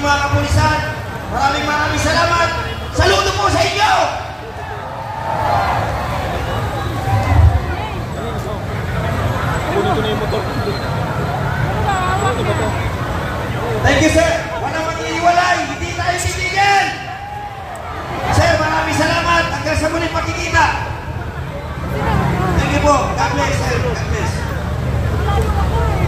mga kapulisan. Maraming salamat. Saludo po sa inyo! Thank you, sir. Walang mag-iiwalay. Hindi tayo sitigil. Sir, maraming salamat. Hanggang sa muling pagkikita. Thank you po. God bless, sir. God bless.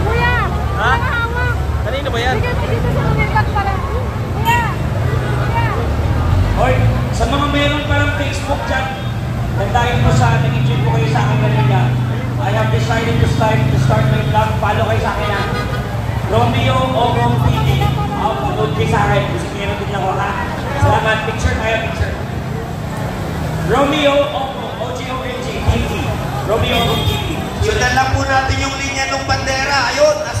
Kuya! Ha? Hawak! Kanino ba yan? Bigyan mo dito sa lumipat pala. Kuya! Kuya! Hoy, sa mga meron parang Facebook dyan, dahil po sa nag-enjoy po kayo sa akin kanina, I have decided to start my vlog. Follow kayo sa akin na Romeo Ogong TV. Pagod kayo sa akin. Gusto meron din ako ha. Salamat. Picture tayo, picture. Romeo Ogong, O-G-O-N-G TV. Romeo Ogong TV. Sundan lang po natin yung linya ng bandera. Ayun, nasa